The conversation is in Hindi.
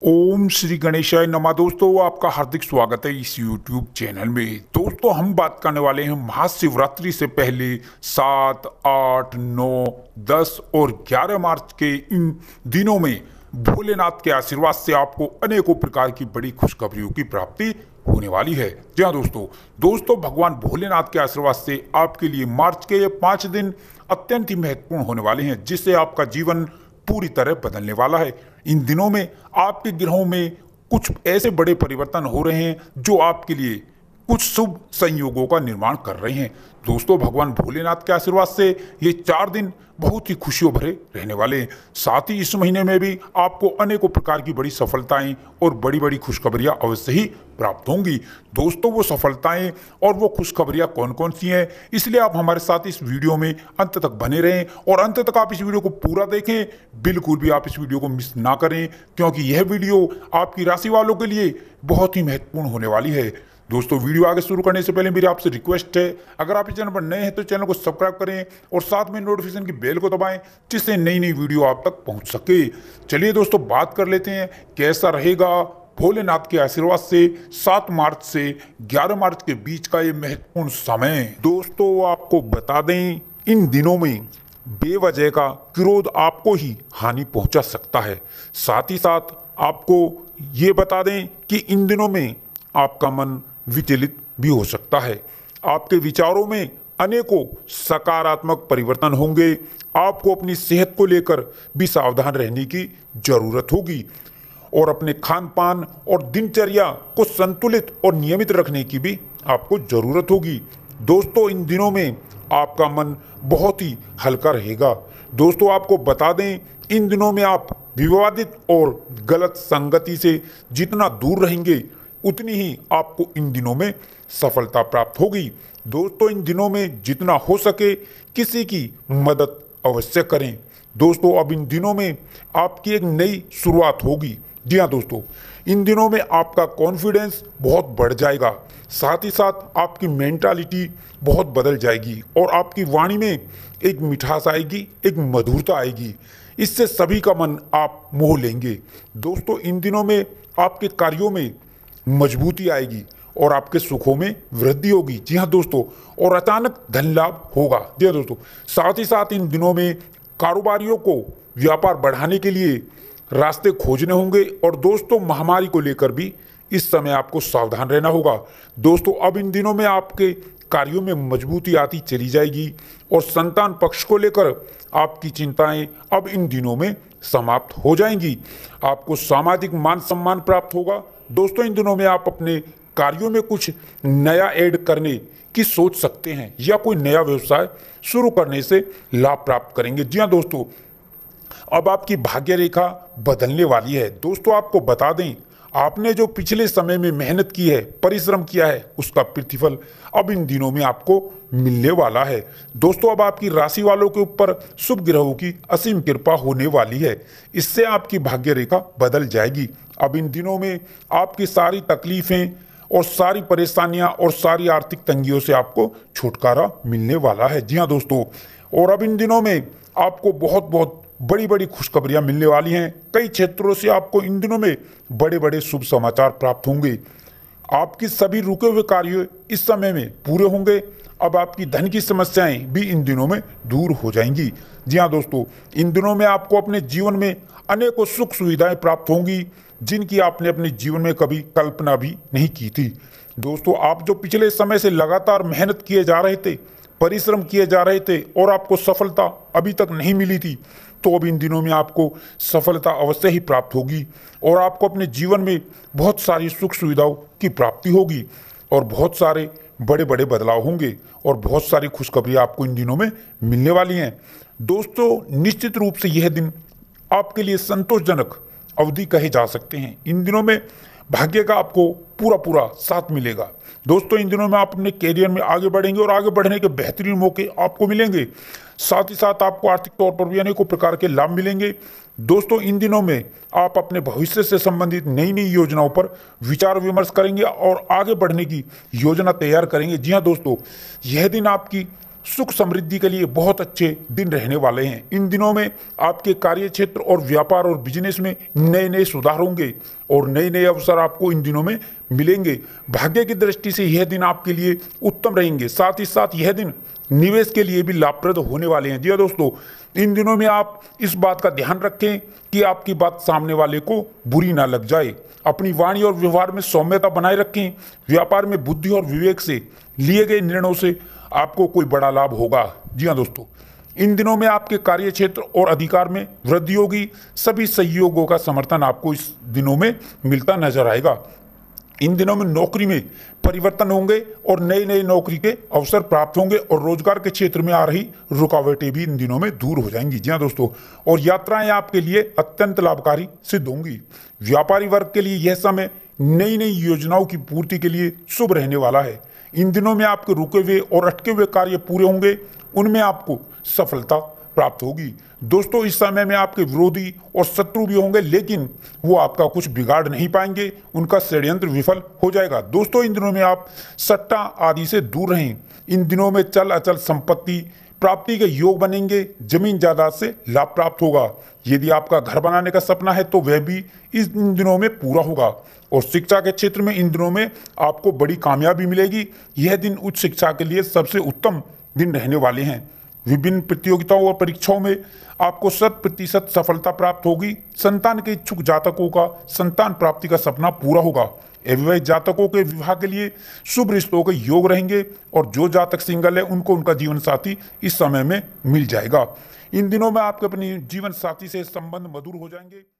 ओम श्री गणेशाय नमः। दोस्तों आपका हार्दिक स्वागत है इस YouTube चैनल में। दोस्तों हम बात करने वाले हैं महाशिवरात्रि से पहले 7, 8, 9, 10 और 11 मार्च के इन दिनों में भोलेनाथ के आशीर्वाद से आपको अनेकों प्रकार की बड़ी खुशखबरियों की प्राप्ति होने वाली है। जी हाँ दोस्तों भगवान भोलेनाथ के आशीर्वाद से आपके लिए मार्च के ये 5 दिन अत्यंत ही महत्वपूर्ण होने वाले हैं, जिससे आपका जीवन पूरी तरह बदलने वाला है। इन दिनों में आपके ग्रहों में कुछ ऐसे बड़े परिवर्तन हो रहे हैं जो आपके लिए कुछ शुभ संयोगों का निर्माण कर रहे हैं। दोस्तों भगवान भोलेनाथ के आशीर्वाद से ये 4 दिन बहुत ही खुशियों भरे रहने वाले हैं। साथ ही इस महीने में भी आपको अनेकों प्रकार की बड़ी सफलताएं और बड़ी बड़ी खुशखबरियां अवश्य ही प्राप्त होंगी। दोस्तों वो सफलताएं और वो खुशखबरियां कौन कौन सी हैं, इसलिए आप हमारे साथ इस वीडियो में अंत तक बने रहें और अंत तक आप इस वीडियो को पूरा देखें। बिल्कुल भी आप इस वीडियो को मिस ना करें, क्योंकि यह वीडियो आपकी राशि वालों के लिए बहुत ही महत्वपूर्ण होने वाली है। दोस्तों वीडियो आगे शुरू करने से पहले मेरी आपसे रिक्वेस्ट है, अगर आप इस चैनल पर नए हैं तो चैनल को सब्सक्राइब करें और साथ में नोटिफिकेशन की बेल को दबाएं, जिससे नई नई वीडियो आप तक पहुंच सके। चलिए दोस्तों बात कर लेते हैं कैसा रहेगा भोलेनाथ के आशीर्वाद से 7 मार्च से 11 मार्च के बीच का ये महत्वपूर्ण समय। दोस्तों आपको बता दें, इन दिनों में बेवजह का क्रोध आपको ही हानि पहुंचा सकता है। साथ ही साथ आपको ये बता दें कि इन दिनों में आपका मन विचलित भी हो सकता है। आपके विचारों में अनेकों सकारात्मक परिवर्तन होंगे। आपको अपनी सेहत को लेकर भी सावधान रहने की जरूरत होगी और अपने खान पान और दिनचर्या को संतुलित और नियमित रखने की भी आपको जरूरत होगी। दोस्तों इन दिनों में आपका मन बहुत ही हल्का रहेगा। दोस्तों आपको बता दें, इन दिनों में आप विवादित और गलत संगति से जितना दूर रहेंगे उतनी ही आपको इन दिनों में सफलता प्राप्त होगी। दोस्तों इन दिनों में जितना हो सके किसी की मदद अवश्य करें। दोस्तों अब इन दिनों में आपकी एक नई शुरुआत होगी। जी हाँ दोस्तों, इन दिनों में आपका कॉन्फिडेंस बहुत बढ़ जाएगा। साथ ही साथ आपकी मेंटालिटी बहुत बदल जाएगी और आपकी वाणी में एक मिठास आएगी, एक मधुरता आएगी। इससे सभी का मन आप मोह लेंगे। दोस्तों इन दिनों में आपके कार्यों में मजबूती आएगी और आपके सुखों में वृद्धि होगी। जी हाँ दोस्तों, और अचानक धन लाभ होगा। जी हाँ दोस्तों, साथ ही साथ इन दिनों में कारोबारियों को व्यापार बढ़ाने के लिए रास्ते खोजने होंगे और दोस्तों महामारी को लेकर भी इस समय आपको सावधान रहना होगा। दोस्तों अब इन दिनों में आपके कार्यों में मजबूती आती चली जाएगी और संतान पक्ष को लेकर आपकी चिंताएं अब इन दिनों में समाप्त हो जाएंगी। आपको सामाजिक मान सम्मान प्राप्त होगा। दोस्तों इन दिनों में आप अपने कार्यों में कुछ नया ऐड करने की सोच सकते हैं या कोई नया व्यवसाय शुरू करने से लाभ प्राप्त करेंगे। जी हाँ दोस्तों, अब आपकी भाग्य रेखा बदलने वाली है। दोस्तों आपको बता दें, आपने जो पिछले समय में मेहनत की है, परिश्रम किया है, उसका प्रतिफल अब इन दिनों में आपको मिलने वाला है। दोस्तों अब आपकी राशि वालों के ऊपर शुभ ग्रहों की असीम कृपा होने वाली है। इससे आपकी भाग्य रेखा बदल जाएगी। अब इन दिनों में आपकी सारी तकलीफें और सारी परेशानियां और सारी आर्थिक तंगियों से आपको छुटकारा मिलने वाला है। जी हाँ दोस्तों, और अब इन दिनों में आपको बहुत बहुत बड़ी बड़ी खुशखबरियां मिलने वाली हैं। कई क्षेत्रों से आपको इन दिनों में बड़े बड़े शुभ समाचार प्राप्त होंगे। आपकी सभी रुके हुए कार्य इस समय में पूरे होंगे। अब आपकी धन की समस्याएं भी इन दिनों में दूर हो जाएंगी। जी हाँ दोस्तों, इन दिनों में आपको अपने जीवन में अनेकों सुख सुविधाएं प्राप्त होंगी, जिनकी आपने अपने जीवन में कभी कल्पना भी नहीं की थी। दोस्तों आप जो पिछले समय से लगातार मेहनत किए जा रहे थे, परिश्रम किए जा रहे थे और आपको सफलता अभी तक नहीं मिली थी, तो अब इन दिनों में आपको सफलता अवश्य ही प्राप्त होगी और आपको अपने जीवन में बहुत सारी सुख सुविधाओं की प्राप्ति होगी और बहुत सारे बड़े बड़े बदलाव होंगे और बहुत सारी खुशखबरियां आपको इन दिनों में मिलने वाली हैं। दोस्तों निश्चित रूप से यह दिन आपके लिए संतोषजनक अवधि कहे जा सकते हैं। इन दिनों में भाग्य का आपको पूरा पूरा साथ मिलेगा। दोस्तों इन दिनों में आप अपने कैरियर में आगे बढ़ेंगे और आगे बढ़ने के बेहतरीन मौके आपको मिलेंगे। साथ ही साथ आपको आर्थिक तौर पर भी अनेकों प्रकार के लाभ मिलेंगे। दोस्तों इन दिनों में आप अपने भविष्य से संबंधित नई नई योजनाओं पर विचार विमर्श करेंगे और आगे बढ़ने की योजना तैयार करेंगे। जी हाँ दोस्तों, यह दिन आपकी सुख समृद्धि के लिए बहुत अच्छे दिन रहने वाले हैं। इन दिनों में आपके कार्य क्षेत्र और व्यापार और बिजनेस में नए नए सुधार होंगे और नए नए अवसर आपको इन दिनों में मिलेंगे। भाग्य की दृष्टि से यह दिन आपके लिए उत्तम रहेंगे। साथ ही साथ यह दिन निवेश के लिए भी लाभप्रद होने वाले हैं। जी हाँ दोस्तों, इन दिनों में आप इस बात का ध्यान रखें कि आपकी बात सामने वाले को बुरी ना लग जाए। अपनी वाणी और व्यवहार में सौम्यता बनाए रखें। व्यापार में बुद्धि और विवेक से लिए गए निर्णयों से आपको कोई बड़ा लाभ होगा। जी हाँ दोस्तों, इन दिनों में आपके कार्य क्षेत्र और अधिकार में वृद्धि होगी। सभी सहयोगों का समर्थन आपको इस दिनों में मिलता नजर आएगा। इन दिनों में नौकरी में परिवर्तन होंगे और नए नए नौकरी के अवसर प्राप्त होंगे और रोजगार के क्षेत्र में आ रही रुकावटें भी इन दिनों में दूर हो जाएंगी। जी हाँ दोस्तों, और यात्राएं आपके लिए अत्यंत लाभकारी सिद्ध होंगी। व्यापारी वर्ग के लिए यह समय नई नई योजनाओं की पूर्ति के लिए शुभ रहने वाला है। इन दिनों में आपके रुके हुए और अटके हुए कार्य पूरे होंगे, उनमें आपको सफलता प्राप्त होगी। दोस्तों, इस समय में आपके विरोधी और शत्रु भी होंगे, लेकिन वो आपका कुछ बिगाड़ नहीं पाएंगे। उनका षड्यंत्र विफल हो जाएगा। दोस्तों, इन दिनों में आप सट्टा आदि से दूर रहें। इन दिनों में चल अचल संपत्ति प्राप्ति के योग बनेंगे। जमीन जायदाद से लाभ प्राप्त होगा। यदि आपका घर बनाने का सपना है तो वह भी इन दिनों में पूरा होगा। और शिक्षा के क्षेत्र में इन दिनों में आपको बड़ी कामयाबी मिलेगी। यह दिन उच्च शिक्षा के लिए सबसे उत्तम दिन रहने वाले हैं। विभिन्न प्रतियोगिताओं और परीक्षाओं में आपको 100% सफलता प्राप्त होगी। संतान के इच्छुक जातकों का संतान प्राप्ति का सपना पूरा होगा। अविवाहित जातकों के विवाह के लिए शुभ रिश्तों के योग रहेंगे और जो जातक सिंगल है उनको उनका जीवन साथी इस समय में मिल जाएगा। इन दिनों में आपके अपने जीवन साथी से संबंध मधुर हो जाएंगे।